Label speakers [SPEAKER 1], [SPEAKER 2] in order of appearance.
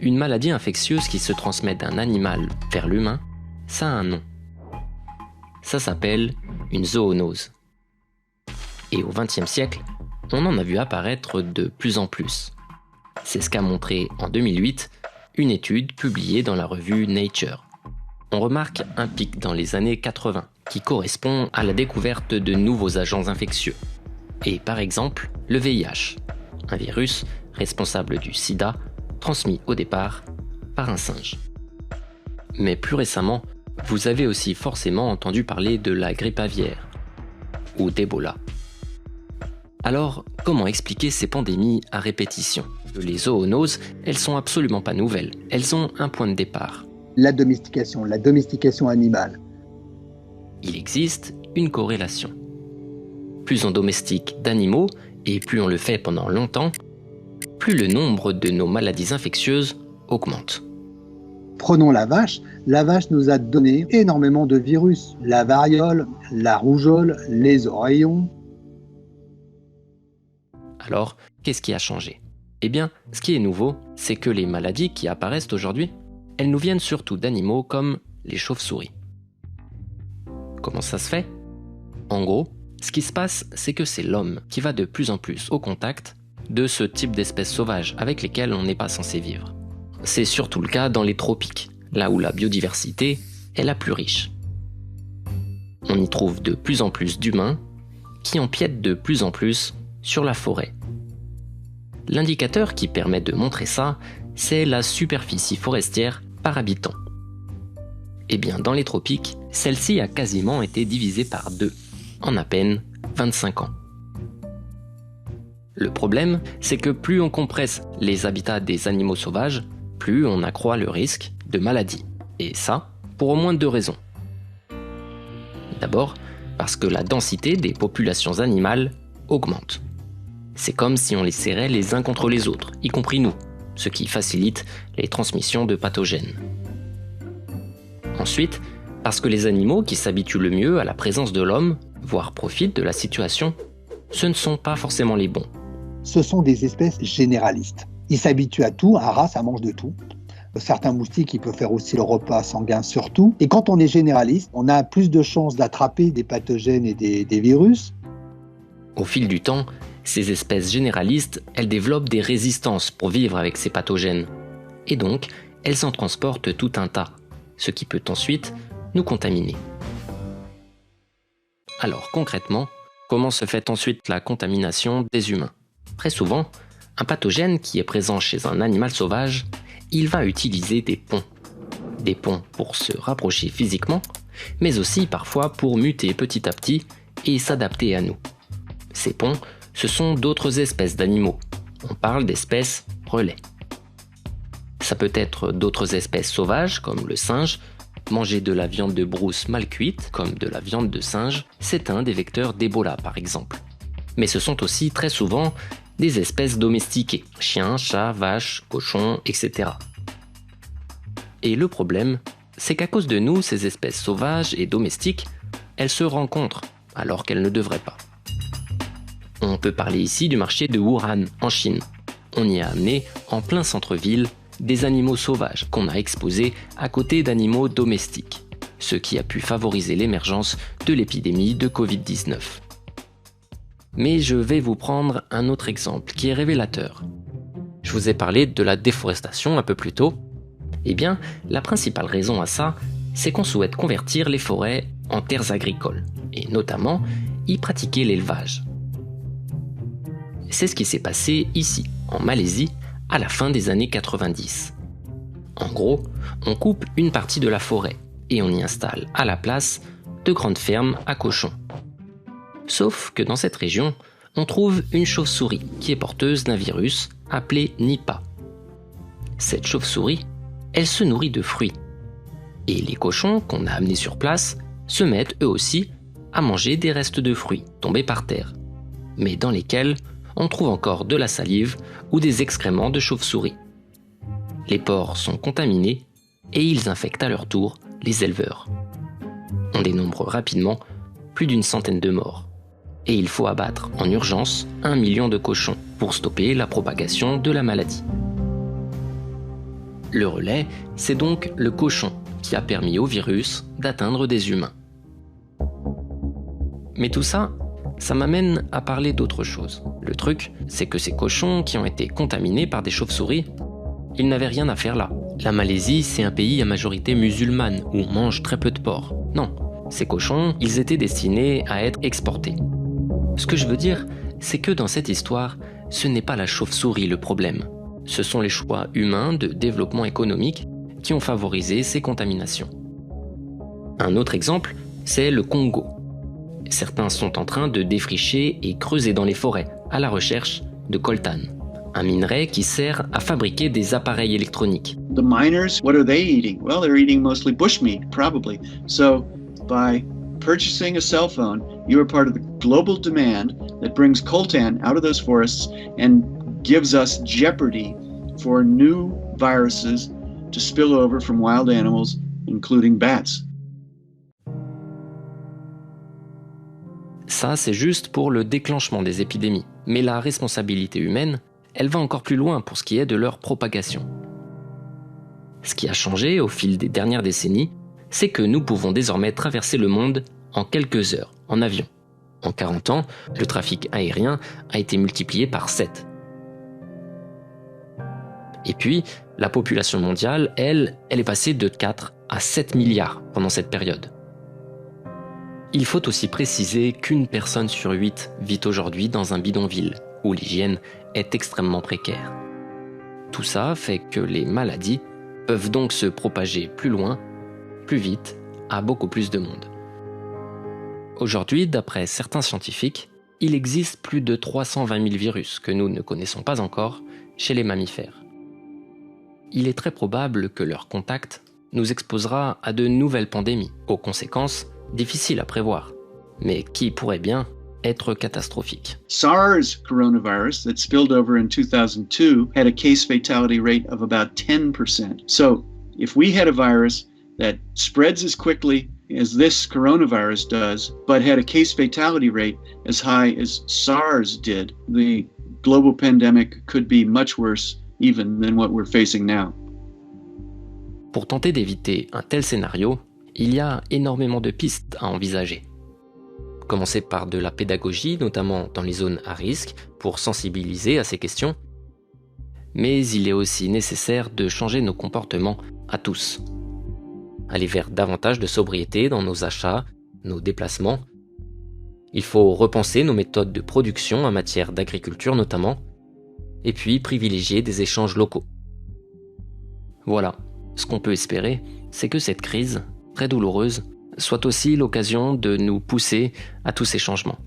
[SPEAKER 1] Une maladie infectieuse qui se transmet d'un animal vers l'humain, ça a un nom. Ça s'appelle une zoonose. Et au XXe siècle, on en a vu apparaître de plus en plus. C'est ce qu'a montré en 2008 une étude publiée dans la revue Nature. On remarque un pic dans les années 80 qui correspond à la découverte de nouveaux agents infectieux. Et par exemple, le VIH, un virus responsable du sida transmis au départ par un singe. Mais plus récemment, vous avez aussi forcément entendu parler de la grippe aviaire ou d'Ebola. Alors, comment expliquer ces pandémies à répétition ? Les zoonoses, elles sont absolument pas nouvelles, elles ont un point de départ.
[SPEAKER 2] La domestication animale.
[SPEAKER 1] Il existe une corrélation. Plus on domestique d'animaux, et plus on le fait pendant longtemps, plus le nombre de nos maladies infectieuses augmente.
[SPEAKER 2] Prenons la vache nous a donné énormément de virus. La variole, la rougeole, les oreillons.
[SPEAKER 1] Alors, qu'est-ce qui a changé ? Eh bien, ce qui est nouveau, c'est que les maladies qui apparaissent aujourd'hui, elles nous viennent surtout d'animaux comme les chauves-souris. Comment ça se fait ? En gros, ce qui se passe, c'est que c'est l'homme qui va de plus en plus au contact de ce type d'espèces sauvages avec lesquelles on n'est pas censé vivre. C'est surtout le cas dans les tropiques, là où la biodiversité est la plus riche. On y trouve de plus en plus d'humains qui empiètent de plus en plus sur la forêt. L'indicateur qui permet de montrer ça, c'est la superficie forestière par habitant. Eh bien, dans les tropiques, celle-ci a quasiment été divisée par 2, en à peine 25 ans. Le problème, c'est que plus on compresse les habitats des animaux sauvages, plus on accroît le risque de maladie. Et ça, pour au moins 2 raisons. D'abord, parce que la densité des populations animales augmente. C'est comme si on les serrait les uns contre les autres, y compris nous, ce qui facilite les transmissions de pathogènes. Ensuite, parce que les animaux qui s'habituent le mieux à la présence de l'homme, voire profitent de la situation, ce ne sont pas forcément les bons.
[SPEAKER 2] Ce sont des espèces généralistes. Ils s'habituent à tout, un rat, ça mange de tout. Certains moustiques, ils peuvent faire aussi le repas sanguin sur tout. Et quand on est généraliste, on a plus de chances d'attraper des pathogènes et des virus.
[SPEAKER 1] Au fil du temps, ces espèces généralistes, elles développent des résistances pour vivre avec ces pathogènes. Et donc, elles en transportent tout un tas, ce qui peut ensuite nous contaminer. Alors concrètement, comment se fait ensuite la contamination des humains ? Très souvent, un pathogène qui est présent chez un animal sauvage, il va utiliser des ponts. Des ponts pour se rapprocher physiquement, mais aussi parfois pour muter petit à petit et s'adapter à nous. Ces ponts, ce sont d'autres espèces d'animaux. On parle d'espèces relais. Ça peut être d'autres espèces sauvages, comme le singe. Manger de la viande de brousse mal cuite, comme de la viande de singe, c'est un des vecteurs d'Ebola par exemple. Mais ce sont aussi très souvent des espèces domestiquées, chiens, chats, vaches, cochons, etc. Et le problème, c'est qu'à cause de nous, ces espèces sauvages et domestiques, elles se rencontrent, alors qu'elles ne devraient pas. On peut parler ici du marché de Wuhan, en Chine. On y a amené, en plein centre-ville, des animaux sauvages qu'on a exposés à côté d'animaux domestiques, ce qui a pu favoriser l'émergence de l'épidémie de Covid-19. Mais je vais vous prendre un autre exemple qui est révélateur. Je vous ai parlé de la déforestation un peu plus tôt. Eh bien, la principale raison à ça, c'est qu'on souhaite convertir les forêts en terres agricoles, et notamment y pratiquer l'élevage. C'est ce qui s'est passé ici, en Malaisie, à la fin des années 90. En gros, on coupe une partie de la forêt et on y installe à la place de grandes fermes à cochons. Sauf que dans cette région, on trouve une chauve-souris qui est porteuse d'un virus appelé Nipah. Cette chauve-souris, elle se nourrit de fruits. Et les cochons qu'on a amenés sur place se mettent eux aussi à manger des restes de fruits tombés par terre, mais dans lesquels on trouve encore de la salive ou des excréments de chauve-souris. Les porcs sont contaminés et ils infectent à leur tour les éleveurs. On dénombre rapidement plus d'une centaine de morts. Et il faut abattre en urgence 1 million de cochons pour stopper la propagation de la maladie. Le relais, c'est donc le cochon qui a permis au virus d'atteindre des humains. Mais tout ça, ça m'amène à parler d'autre chose. Le truc, c'est que ces cochons qui ont été contaminés par des chauves-souris, ils n'avaient rien à faire là. La Malaisie, c'est un pays à majorité musulmane où on mange très peu de porc. Non, ces cochons, ils étaient destinés à être exportés. Ce que je veux dire, c'est que dans cette histoire, ce n'est pas la chauve-souris le problème. Ce sont les choix humains de développement économique qui ont favorisé ces contaminations. Un autre exemple, c'est le Congo. Certains sont en train de défricher et creuser dans les forêts à la recherche de coltan, un minerai qui sert à fabriquer des appareils électroniques.
[SPEAKER 3] The miners, what are they eating? Well, they're eating mostly bushmeat, probably. So, by purchasing a cell phone, you are part of the global demand that brings coltan out of those forests and gives us jeopardy for new viruses to spill over from wild animals, including bats.
[SPEAKER 1] Ça, c'est juste pour le déclenchement des épidémies. Mais la responsabilité humaine, elle va encore plus loin pour ce qui est de leur propagation. Ce qui a changé au fil des dernières décennies, c'est que nous pouvons désormais traverser le monde en quelques heures, en avion. En 40 ans, le trafic aérien a été multiplié par 7. Et puis, la population mondiale, elle est passée de 4 à 7 milliards pendant cette période. Il faut aussi préciser qu'une personne sur 8 vit aujourd'hui dans un bidonville, où l'hygiène est extrêmement précaire. Tout ça fait que les maladies peuvent donc se propager plus loin, plus vite, à beaucoup plus de monde. Aujourd'hui, d'après certains scientifiques, il existe plus de 320 000 virus que nous ne connaissons pas encore chez les mammifères. Il est très probable que leur contact nous exposera à de nouvelles pandémies, aux conséquences difficiles à prévoir, mais qui pourraient bien être catastrophiques.
[SPEAKER 3] SARS coronavirus that spilled over in 2002 had a case fatality rate of about 10%. So, if we had a virus that spreads as quickly as this coronavirus does, but had a case fatality rate as high as SARS did, the global pandemic could be much worse even than what we're facing now.
[SPEAKER 1] Pour tenter d'éviter un tel scénario, il y a énormément de pistes à envisager. Commencer par de la pédagogie, notamment dans les zones à risque, pour sensibiliser à ces questions. Mais il est aussi nécessaire de changer nos comportements à tous. Aller vers davantage de sobriété dans nos achats, nos déplacements. Il faut repenser nos méthodes de production en matière d'agriculture notamment, et puis privilégier des échanges locaux. Voilà, ce qu'on peut espérer, c'est que cette crise, très douloureuse, soit aussi l'occasion de nous pousser à tous ces changements.